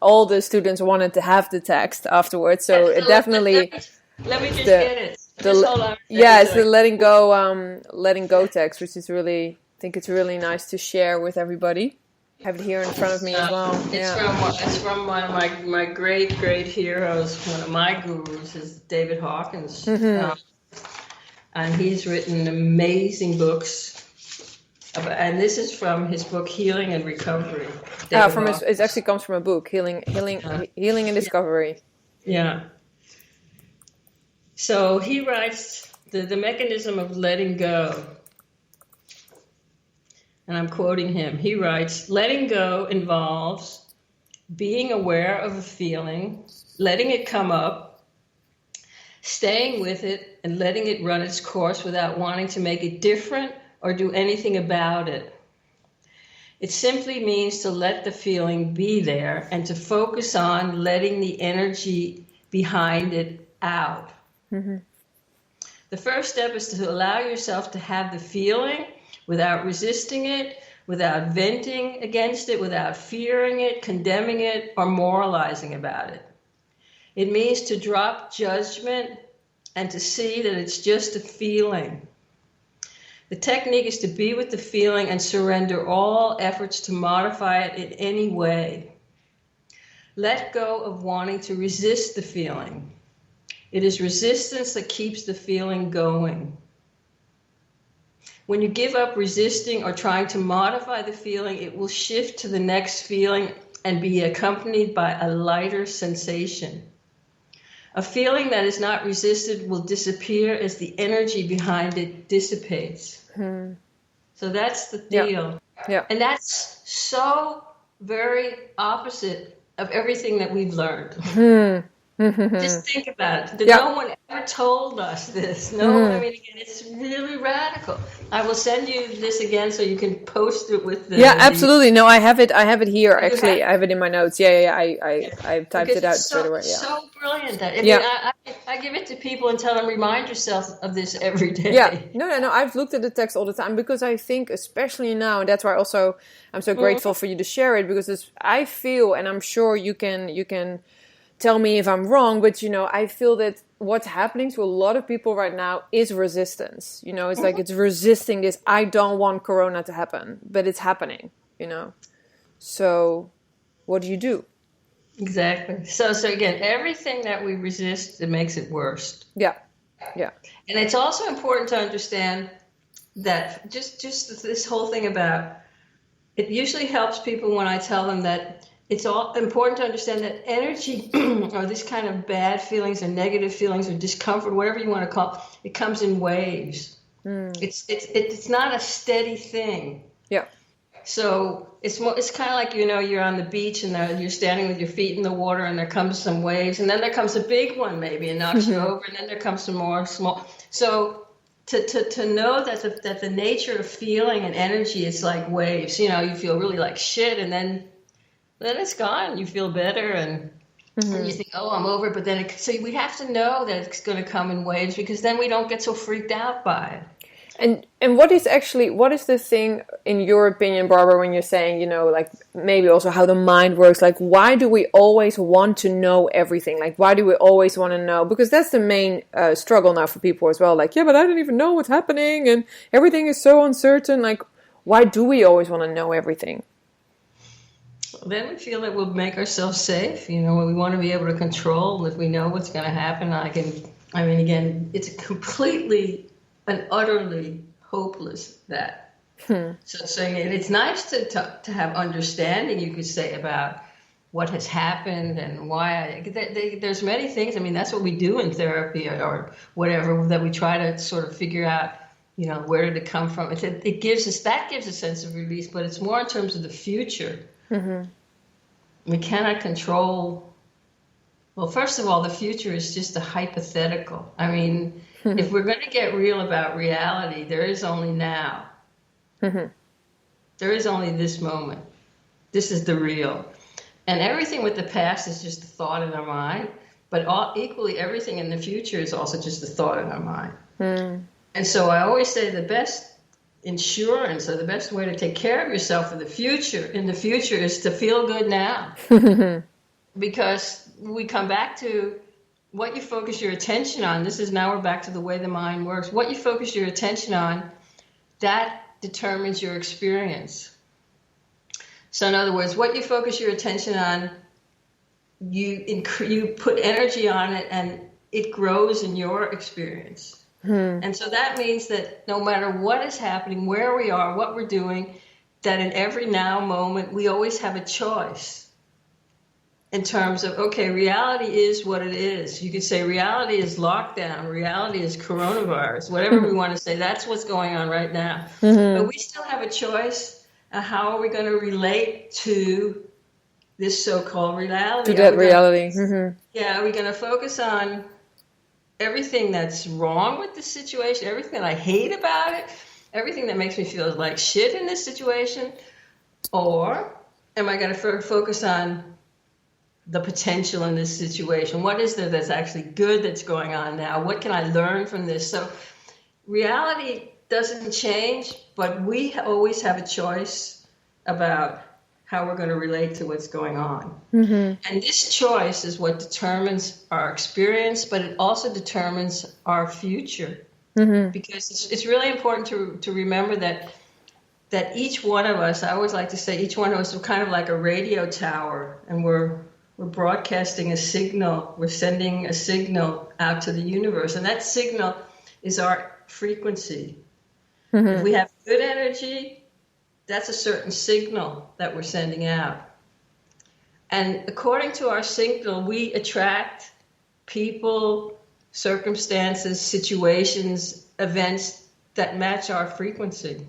all the students wanted to have the text afterwards. So it definitely let me just the get it. the Hold on. yeah, it's the letting go text, which is really, I think it's really nice to share with everybody. I have it here in front of me as well. It's from one of my great heroes. One of my gurus is David Hawkins, and he's written amazing books. And this is from his book Healing and Recovery. It actually comes from a book, Healing and Discovery. Yeah. So he writes the mechanism of letting go. And I'm quoting him. He writes, letting go involves being aware of a feeling, letting it come up, staying with it, and letting it run its course without wanting to make it different or do anything about it. It simply means to let the feeling be there and to focus on letting the energy behind it out. Mm-hmm. The first step is to allow yourself to have the feeling without resisting it, without venting against it, without fearing it, condemning it, or moralizing about it. It means to drop judgment and to see that it's just a feeling. The technique is to be with the feeling and surrender all efforts to modify it in any way. Let go of wanting to resist the feeling. It is resistance that keeps the feeling going. When you give up resisting or trying to modify the feeling, it will shift to the next feeling and be accompanied by a lighter sensation. A feeling that is not resisted will disappear as the energy behind it dissipates. So that's the deal. Yeah. And that's so very opposite of everything that we've learned. Just think about it. No one ever told us this. No one, I mean, again, it's really radical. I will send you this again so you can post it with the... Yeah, absolutely. No, I have it here, actually. I have it in my notes. Yeah. I typed it out straight away. Yeah. So brilliant. I give it to people and tell them, remind yourself of this every day. Yeah. No. I've looked at the text all the time because I think, especially now, and that's why also I'm so grateful for you to share it, because I feel, and I'm sure you can tell me if I'm wrong, but I feel that what's happening to a lot of people right now is resistance. It's like it's resisting this. I don't want Corona to happen, but it's happening. So what do you do? Exactly. So again, everything that we resist, it makes it worse. Yeah. And it's also important to understand that just this whole thing about, it usually helps people when I tell them that it's all important to understand that energy or this kind of bad feelings or negative feelings or discomfort, whatever you want to call it, comes in waves. It's not a steady thing. Yeah. So it's kind of like, you're on the beach and you're standing with your feet in the water and there comes some waves and then there comes a big one maybe and knocks you over and then there comes some more small. So to know that the nature of feeling and energy is like waves. You feel really like shit and then it's gone. You feel better and you think, oh, I'm over it. But then, so we have to know that it's going to come in waves because then we don't get so freaked out by it. And what is the thing, in your opinion, Barbara, when you're saying, like maybe also how the mind works, like why do we always want to know everything? Like why do we always want to know? Because that's the main struggle now for people as well. Like, yeah, but I don't even know what's happening and everything is so uncertain. Like, why do we always want to know everything? Then we feel that we'll make ourselves safe. We want to be able to control if we know what's going to happen. Again, it's completely and utterly hopeless that. So it's nice to have understanding, you could say, about what has happened and why. There's many things. That's what we do in therapy or whatever, that we try to sort of figure out, where did it come from? It gives us a sense of release, but it's more in terms of the future. We cannot control. Well, first of all, the future is just a hypothetical. If we're going to get real about reality, there is only now. There is only this moment. This is the real. And everything with the past is just a thought in our mind, but equally everything in the future is also just a thought in our mind. And so I always say the best insurance or the best way to take care of yourself in the future is to feel good now. because we come back to what you focus your attention on. This is now we're back to the way the mind works. What you focus your attention on, that determines your experience. So in other words, what you focus your attention on, you put energy on it and it grows in your experience. And so that means that no matter what is happening, where we are, what we're doing, that in every now moment, we always have a choice in terms of, okay, reality is what it is. You could say reality is lockdown, reality is coronavirus, whatever we want to say, that's what's going on right now. But we still have a choice of how are we going to relate to this so-called reality. To that reality. Yeah, are we going to focus on everything that's wrong with the situation, everything I hate about it, everything that makes me feel like shit in this situation? Or am I going to focus on the potential in this situation? What is there that's actually good that's going on now? What can I learn from this? So reality doesn't change, but we always have a choice about how we're going to relate to what's going on. And this choice is what determines our experience, but it also determines our future. Because it's really important to remember that each one of us, I always like to say, each one of us is kind of like a radio tower, and we're broadcasting a signal. We're sending a signal out to the universe, and that signal is our frequency. If we have good energy, that's a certain signal that we're sending out. And according to our signal, we attract people, circumstances, situations, events that match our frequency.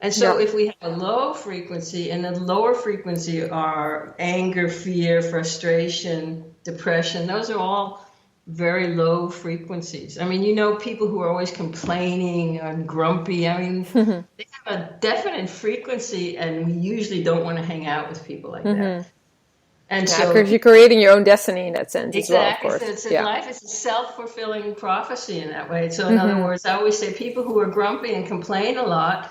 And so if we have a low frequency, and the lower frequency are anger, fear, frustration, depression, those are all very low frequencies. I mean, people who are always complaining and grumpy, I mean, they have a definite frequency, and we usually don't want to hang out with people like that. And so because you're creating your own destiny in that sense exactly, as well, of course. So life is a self-fulfilling prophecy in that way. So in other words, I always say people who are grumpy and complain a lot,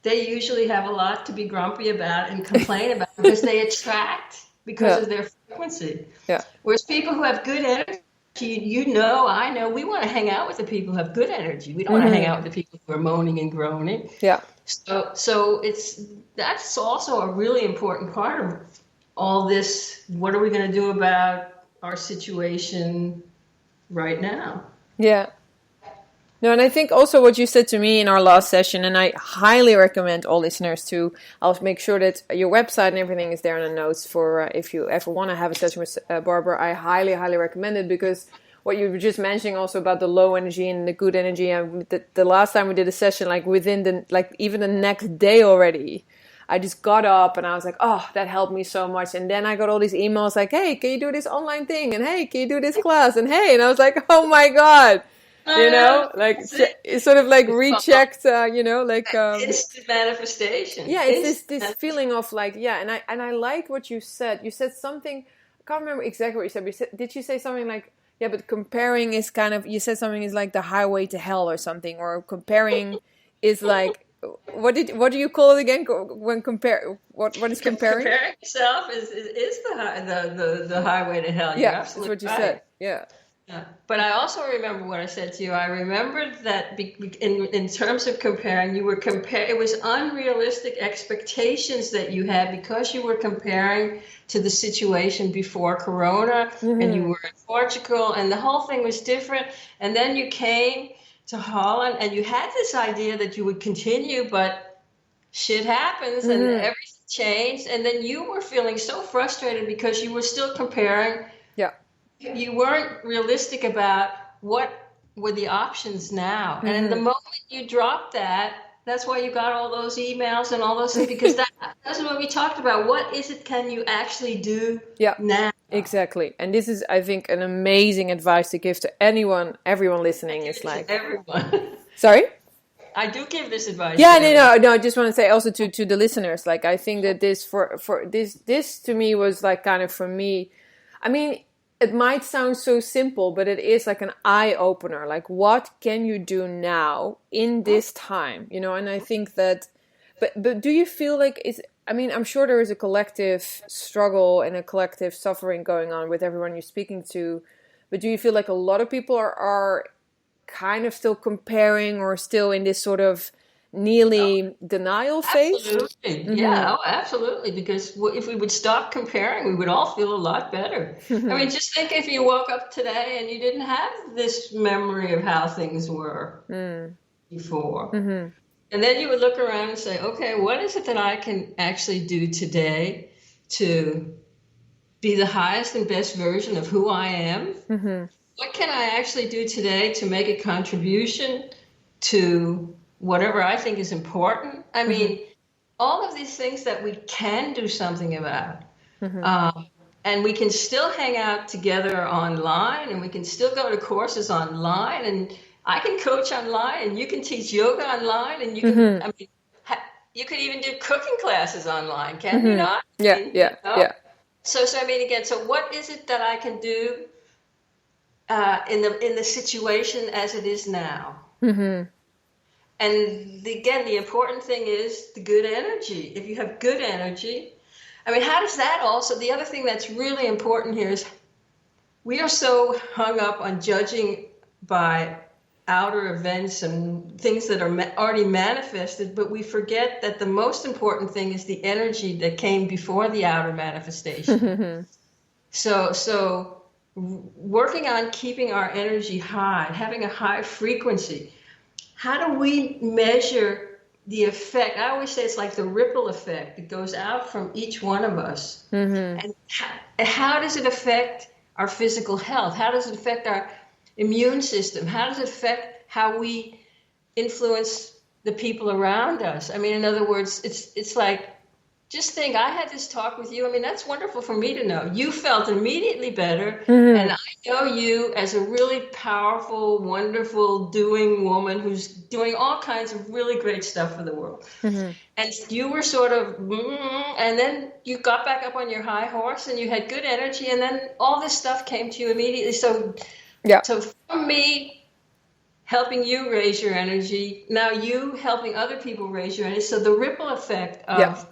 they usually have a lot to be grumpy about and complain about because they attract because of their frequency. Whereas people who have good energy, I know, we want to hang out with the people who have good energy. We don't want to hang out with the people who are moaning and groaning. So that's also a really important part of all this. What are we going to do about our situation right now? No, and I think also what you said to me in our last session, and I highly recommend all listeners to, I'll make sure that your website and everything is there in the notes for if you ever want to have a session with Barbara. I highly, highly recommend it, because what you were just mentioning also about the low energy and the good energy, the last time we did a session, like within even the next day already, I just got up and I was like, oh, that helped me so much. And then I got all these emails like, hey, can you do this online thing? And hey, can you do this class? And hey, and I was like, oh my God. It's sort of like rechecked, instant manifestation. It's this feeling of like, and I like what you said. You said something, I can't remember exactly what you said, but did you say something like, but comparing is kind of, you said something is like the highway to hell or something, or comparing is like, what do you call it again when compare? What is comparing? Comparing yourself is the highway to hell. That's what you said. Yeah. But I also remember what I said to you. I remembered that in terms of comparing, it was unrealistic expectations that you had because you were comparing to the situation before Corona, and you were in Portugal, and the whole thing was different. And then you came to Holland, and you had this idea that you would continue, but shit happens, and everything changed. And then you were feeling so frustrated because you were still comparing. You weren't realistic about what were the options now. And the moment you dropped that's why you got all those emails and all those things, because that's what we talked about. What is it can you actually do now? Exactly. And this is, I think, an amazing advice to give to everyone listening. It's like everyone. Sorry? I do give this advice. No. I just want to say also to the listeners, like, I think that this for this to me was like kind of, for me, I mean, it might sound so simple, but it is like an eye opener. Like, what can you do now in this time? And I think that, but do you feel like I mean, I'm sure there is a collective struggle and a collective suffering going on with everyone you're speaking to. But do you feel like a lot of people are kind of still comparing or still in this sort of nearly denial phase? Absolutely. Yeah, oh, absolutely. Because if we would stop comparing, we would all feel a lot better. I mean, just think if you woke up today and you didn't have this memory of how things were before. And then you would look around and say, okay, what is it that I can actually do today to be the highest and best version of who I am? What can I actually do today to make a contribution to whatever I think is important? I mean, all of these things that we can do something about. And we can still hang out together online, and we can still go to courses online, and I can coach online, and you can teach yoga online, and you can, I mean, you could even do cooking classes online, can you not? Yeah, I mean, yeah, you know? yeah. So I mean, again, so what is it that I can do in the situation as it is now? And again, the important thing is the good energy. If you have good energy, I mean, how does that also, the other thing that's really important here is we are so hung up on judging by outer events and things that are already manifested, but we forget that the most important thing is the energy that came before the outer manifestation. So working on keeping our energy high, having a high frequency. How do we measure the effect? I always say it's like the ripple effect. It goes out from each one of us. And how does it affect our physical health? How does it affect our immune system? How does it affect how we influence the people around us? I mean, in other words, it's like, just think, I had this talk with you. I mean, that's wonderful for me to know. You felt immediately better. And I know you as a really powerful, wonderful, doing woman who's doing all kinds of really great stuff for the world. And you were sort of, and then you got back up on your high horse and you had good energy. And then all this stuff came to you immediately. So from me helping you raise your energy, now you helping other people raise your energy. So the ripple effect of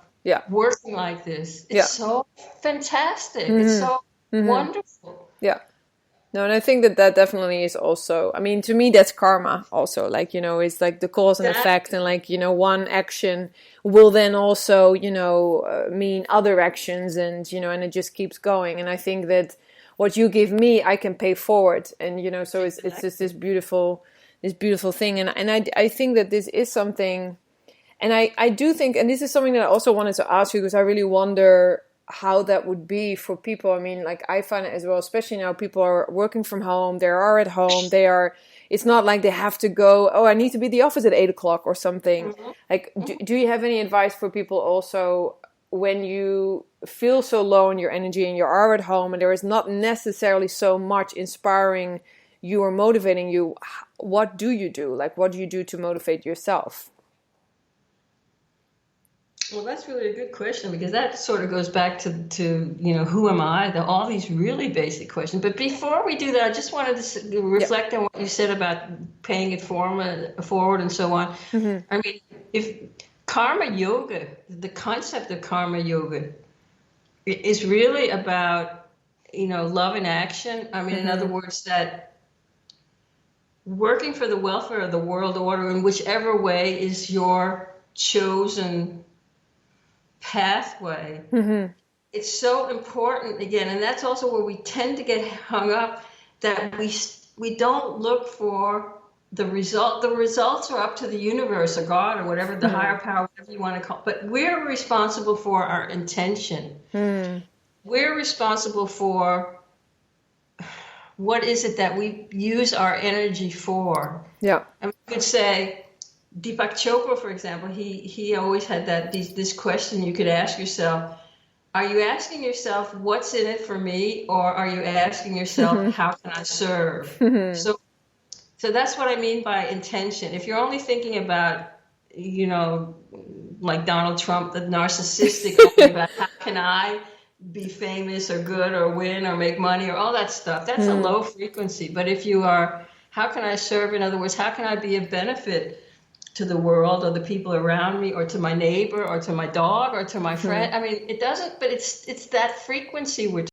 working like this. It's so fantastic. It's so wonderful. Yeah. No, and I think that definitely is also, I mean, to me, that's karma also. Like, you know, it's like the cause and effect, and like, you know, one action will then also, you know, mean other actions, and, you know, and it just keeps going. And I think that what you give me, I can pay forward. And, you know, so it's just this beautiful thing. And I think that this is something. And I do think, and this is something that I also wanted to ask you, because I really wonder how that would be for people. I mean, like, I find it as well, especially now people are working from home, they are at home, it's not like they have to go, oh, I need to be at the office at 8:00 or something. Like, do you have any advice for people also when you feel so low in your energy and you are at home and there is not necessarily so much inspiring you or motivating you? What do you do? Like, what do you do to motivate yourself? Well, that's really a good question, because that sort of goes back to you know, who am I? All these really basic questions. But before we do that, I just wanted to reflect on what you said about paying it forward and so on. I mean, if karma yoga, the concept of karma yoga is really about, you know, love in action. I mean, in other words, that working for the welfare of the world order in whichever way is your chosen pathway. It's so important, again, and that's also where we tend to get hung up, that we don't look for the result. The results are up to the universe or God or whatever, the higher power, whatever you want to call it. But we're responsible for our intention. We're responsible for what is it that we use our energy for. And we could say, Deepak Chopra, for example, he always had this question you could ask yourself: are you asking yourself what's in it for me, or are you asking yourself how can I serve? So that's what I mean by intention. If you're only thinking about, you know, like Donald Trump, the narcissistic, only about how can I be famous or good or win or make money or all that stuff, that's a low frequency. But if you are, how can I serve? In other words, how can I be of benefit to the world or the people around me or to my neighbor or to my dog or to my friend. I mean, it doesn't, but it's that frequency we're